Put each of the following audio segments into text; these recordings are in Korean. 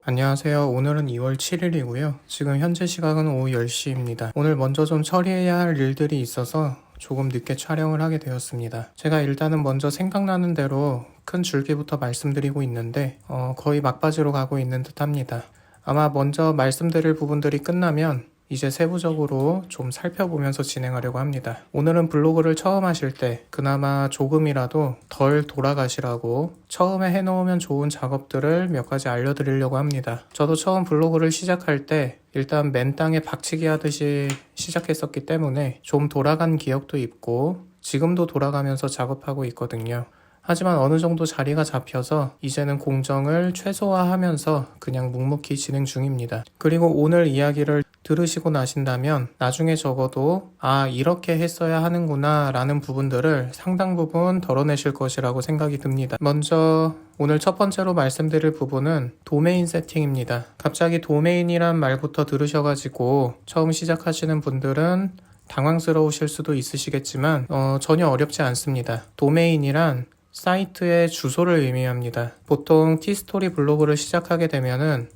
안녕하세요. 오늘은 2월 7일이고요. 지금 현재 시각은 오후 10시입니다. 오늘 먼저 좀 처리해야 할 일들이 있어서 조금 늦게 촬영을 하게 되었습니다. 제가 일단은 먼저 생각나는 대로 큰 줄기부터 말씀드리고 있는데 거의 막바지로 가고 있는 듯 합니다. 아마 먼저 말씀드릴 부분들이 끝나면 이제 세부적으로 좀 살펴보면서 진행하려고 합니다. 오늘은 블로그를 처음 하실 때 그나마 조금이라도 덜 돌아가시라고 처음에 해놓으면 좋은 작업들을 몇 가지 알려드리려고 합니다. 저도 처음 블로그를 시작할 때 일단 맨 땅에 박치기 하듯이 시작했었기 때문에 좀 돌아간 기억도 있고 지금도 돌아가면서 작업하고 있거든요. 하지만 어느 정도 자리가 잡혀서 이제는 공정을 최소화하면서 그냥 묵묵히 진행 중입니다. 그리고 오늘 이야기를 들으시고 나신다면 나중에 적어도 이렇게 했어야 하는구나 라는 부분들을 상당 부분 덜어내실 것이라고 생각이 듭니다. 먼저 오늘 첫 번째로 말씀드릴 부분은 도메인 세팅입니다. 갑자기 도메인이란 말부터 들으셔가지고 처음 시작하시는 분들은 당황스러우실 수도 있으시겠지만 전혀 어렵지 않습니다. 도메인이란 사이트의 주소를 의미합니다. 보통 티스토리 블로그를 시작하게 되면은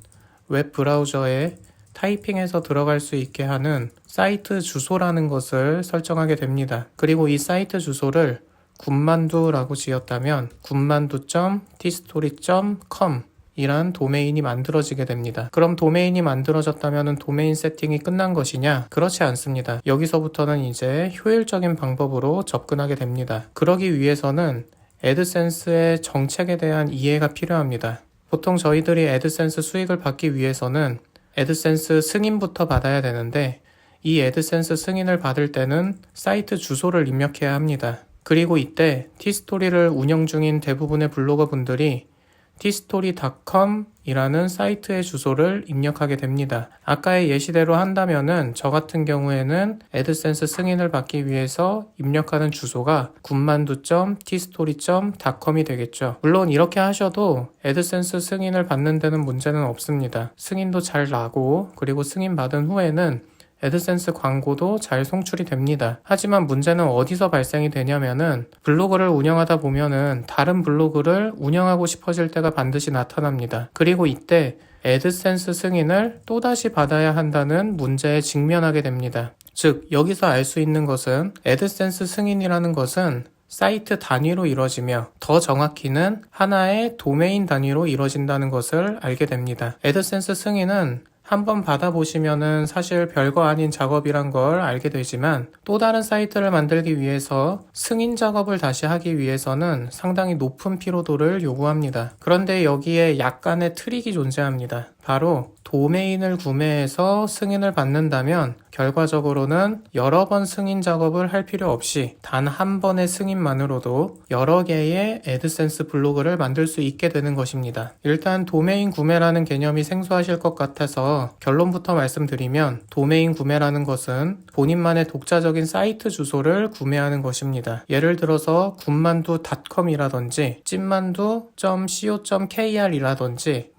웹 브라우저에 타이핑해서 들어갈 수 있게 하는 사이트 주소라는 것을 설정하게 됩니다. 그리고 이 사이트 주소를 군만두라고 지었다면 군만두.tstory.com 이란 도메인이 만들어지게 됩니다. 그럼 도메인이 만들어졌다면 도메인 세팅이 끝난 것이냐? 그렇지 않습니다. 여기서부터는 이제 효율적인 방법으로 접근하게 됩니다. 그러기 위해서는 애드센스의 정책에 대한 이해가 필요합니다. 보통 저희들이 애드센스 수익을 받기 위해서는 애드센스 승인부터 받아야 되는데 이 애드센스 승인을 받을 때는 사이트 주소를 입력해야 합니다. 그리고 이때 티스토리를 운영 중인 대부분의 블로거 분들이 tstory.com 이라는 사이트의 주소를 입력하게 됩니다. 아까의 예시대로 한다면은 저 같은 경우에는 애드센스 승인을 받기 위해서 입력하는 주소가 군만두.tstory.com이 되겠죠. 물론 이렇게 하셔도 애드센스 승인을 받는 데는 문제는 없습니다. 승인도 잘 나고 그리고 승인 받은 후에는 애드센스 광고도 잘 송출이 됩니다. 하지만 문제는 어디서 발생이 되냐면은 블로그를 운영하다 보면은 다른 블로그를 운영하고 싶어질 때가 반드시 나타납니다. 그리고 이때 애드센스 승인을 또다시 받아야 한다는 문제에 직면하게 됩니다. 즉 여기서 알 수 있는 것은 애드센스 승인이라는 것은 사이트 단위로 이루어지며 더 정확히는 하나의 도메인 단위로 이루어진다는 것을 알게 됩니다. 애드센스 승인은 한번 받아보시면은 사실 별거 아닌 작업이란 걸 알게 되지만 또 다른 사이트를 만들기 위해서 승인 작업을 다시 하기 위해서는 상당히 높은 피로도를 요구합니다. 그런데 여기에 약간의 트릭이 존재합니다. 바로 도메인을 구매해서 승인을 받는다면 결과적으로는 여러 번 승인 작업을 할 필요 없이 단 한 번의 승인만으로도 여러 개의 애드센스 블로그를 만들 수 있게 되는 것입니다. 일단 도메인 구매라는 개념이 생소하실 것 같아서 결론부터 말씀드리면 도메인 구매라는 것은 본인만의 독자적인 사이트 주소를 구매하는 것입니다. 예를 들어서 군만두.com이라든지 찐만두.co.kr 이라든지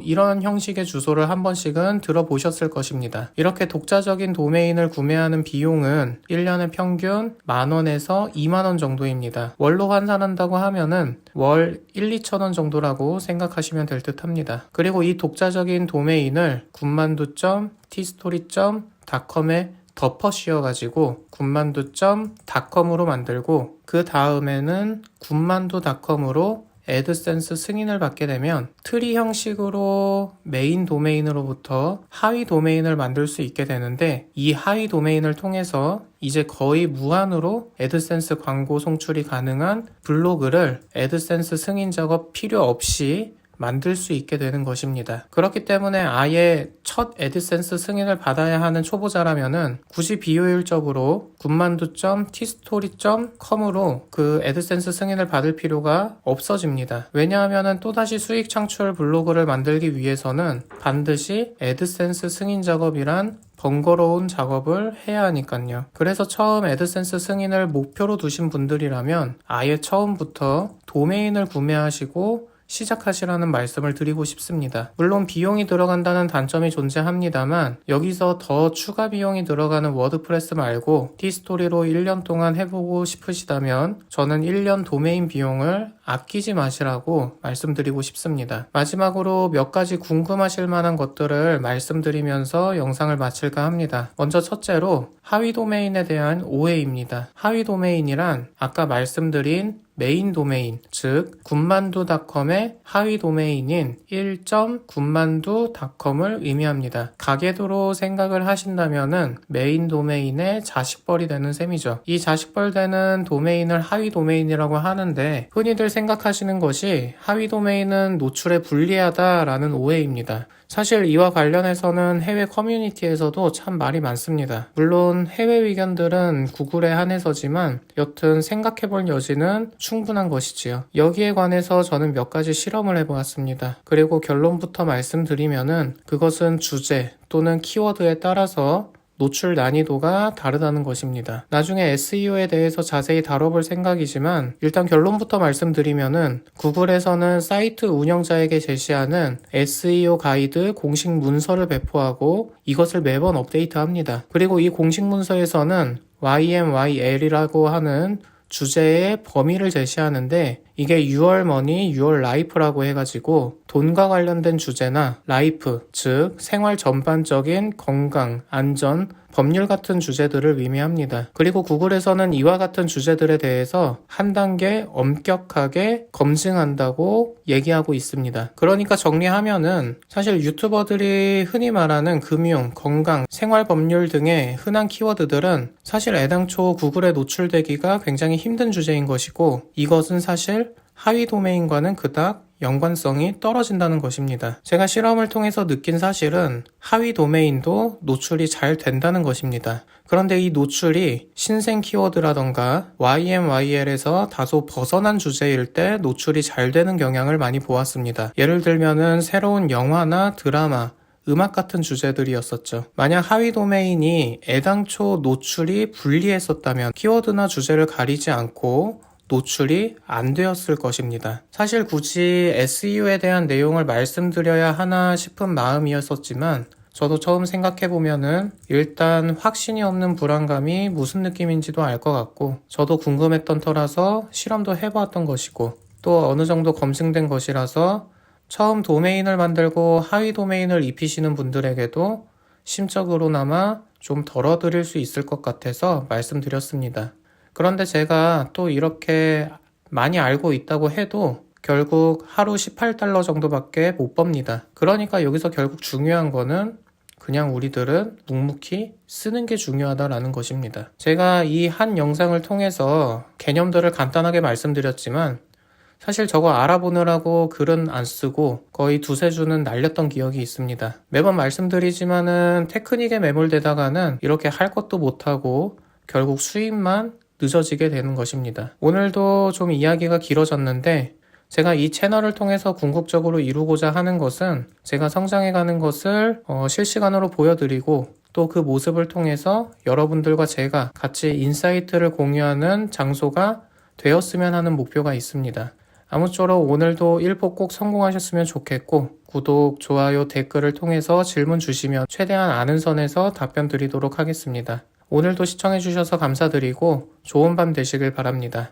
이런 형식의 주소를 한 번씩은 들어보셨을 것입니다. 이렇게 독자적인 도메인을 구매하는 비용은 1년에 평균 10,000원에서 20,000원 정도입니다. 월로 환산한다고 하면은 월 1-2,000원 정도라고 생각하시면 될 듯 합니다. 그리고 이 독자적인 도메인을 군만두.tstory.com에 덮어 씌워가지고 군만두.com으로 만들고 그 다음에는 군만두.com으로 애드센스 승인을 받게 되면 트리 형식으로 메인 도메인으로부터 하위 도메인을 만들 수 있게 되는데 이 하위 도메인을 통해서 이제 거의 무한으로 애드센스 광고 송출이 가능한 블로그를 애드센스 승인 작업 필요 없이 만들 수 있게 되는 것입니다. 그렇기 때문에 아예 첫 애드센스 승인을 받아야 하는 초보자라면은 굳이 비효율적으로 군만두.tstory.com으로 그 애드센스 승인을 받을 필요가 없어집니다. 왜냐하면은 또다시 수익 창출 블로그를 만들기 위해서는 반드시 애드센스 승인 작업이란 번거로운 작업을 해야 하니까요. 그래서 처음 애드센스 승인을 목표로 두신 분들이라면 아예 처음부터 도메인을 구매하시고 시작하시라는 말씀을 드리고 싶습니다. 물론 비용이 들어간다는 단점이 존재합니다만 여기서 더 추가 비용이 들어가는 워드프레스 말고 티스토리로 1년 동안 해보고 싶으시다면 저는 1년 도메인 비용을 아끼지 마시라고 말씀드리고 싶습니다. 마지막으로 몇 가지 궁금하실 만한 것들을 말씀드리면서 영상을 마칠까 합니다. 먼저 첫째로 하위 도메인에 대한 오해입니다. 하위 도메인이란 아까 말씀드린 메인 도메인, 즉 군만두닷컴의 하위 도메인인 1.군만두.com을 의미합니다. 가계도로 생각을 하신다면은 메인 도메인의 자식벌이 되는 셈이죠. 이 자식벌 되는 도메인을 하위 도메인이라고 하는데 흔히들 생각하시는 것이 하위 도메인은 노출에 불리하다라는 오해입니다. 사실 이와 관련해서는 해외 커뮤니티에서도 참 말이 많습니다. 물론 해외 의견들은 구글에 한해서지만 여튼 생각해볼 여지는 충분한 것이지요. 여기에 관해서 저는 몇 가지 실험을 해보았습니다. 그리고 결론부터 말씀드리면은 그것은 주제 또는 키워드에 따라서 노출 난이도가 다르다는 것입니다. 나중에 SEO에 대해서 자세히 다뤄볼 생각이지만 일단 결론부터 말씀드리면은 구글에서는 사이트 운영자에게 제시하는 SEO 가이드 공식 문서를 배포하고 이것을 매번 업데이트합니다. 그리고 이 공식 문서에서는 YMYL이라고 하는 주제의 범위를 제시하는데 이게 Your Money, Your Life라고 해가지고 돈과 관련된 주제나 라이프, 즉 생활 전반적인 건강, 안전, 법률 같은 주제들을 의미합니다. 그리고 구글에서는 이와 같은 주제들에 대해서 한 단계 엄격하게 검증한다고 얘기하고 있습니다. 그러니까 정리하면은 사실 유튜버들이 흔히 말하는 금융, 건강, 생활 법률 등의 흔한 키워드들은 사실 애당초 구글에 노출되기가 굉장히 힘든 주제인 것이고 이것은 사실 하위 도메인과는 그닥 연관성이 떨어진다는 것입니다. 제가 실험을 통해서 느낀 사실은 하위 도메인도 노출이 잘 된다는 것입니다. 그런데 이 노출이 신생 키워드라던가 YMYL에서 다소 벗어난 주제일 때 노출이 잘 되는 경향을 많이 보았습니다. 예를 들면은 새로운 영화나 드라마, 음악 같은 주제들이었었죠. 만약 하위 도메인이 애당초 노출이 불리했었다면 키워드나 주제를 가리지 않고 노출이 안 되었을 것입니다. 사실 굳이 SEO에 대한 내용을 말씀드려야 하나 싶은 마음이었었지만 저도 처음 생각해보면은 일단 확신이 없는 불안감이 무슨 느낌인지도 알 것 같고 저도 궁금했던 터라서 실험도 해보았던 것이고 또 어느 정도 검증된 것이라서 처음 도메인을 만들고 하위 도메인을 입히시는 분들에게도 심적으로나마 좀 덜어드릴 수 있을 것 같아서 말씀드렸습니다. 그런데 제가 또 이렇게 많이 알고 있다고 해도 결국 하루 $18 정도밖에 못 법니다. 그러니까 여기서 결국 중요한 거는 그냥 우리들은 묵묵히 쓰는 게 중요하다라는 것입니다. 제가 이 한 영상을 통해서 개념들을 간단하게 말씀드렸지만 사실 저거 알아보느라고 글은 안 쓰고 거의 두세 주는 날렸던 기억이 있습니다. 매번 말씀드리지만은 테크닉에 매몰되다가는 이렇게 할 것도 못하고 결국 수입만 늦어지게 되는 것입니다. 오늘도 좀 이야기가 길어졌는데 제가 이 채널을 통해서 궁극적으로 이루고자 하는 것은 제가 성장해가는 것을 실시간으로 보여드리고 또 그 모습을 통해서 여러분들과 제가 같이 인사이트를 공유하는 장소가 되었으면 하는 목표가 있습니다. 아무쪼록 오늘도 1보 꼭 성공하셨으면 좋겠고 구독, 좋아요, 댓글을 통해서 질문 주시면 최대한 아는 선에서 답변 드리도록 하겠습니다. 오늘도 시청해주셔서 감사드리고 좋은 밤 되시길 바랍니다.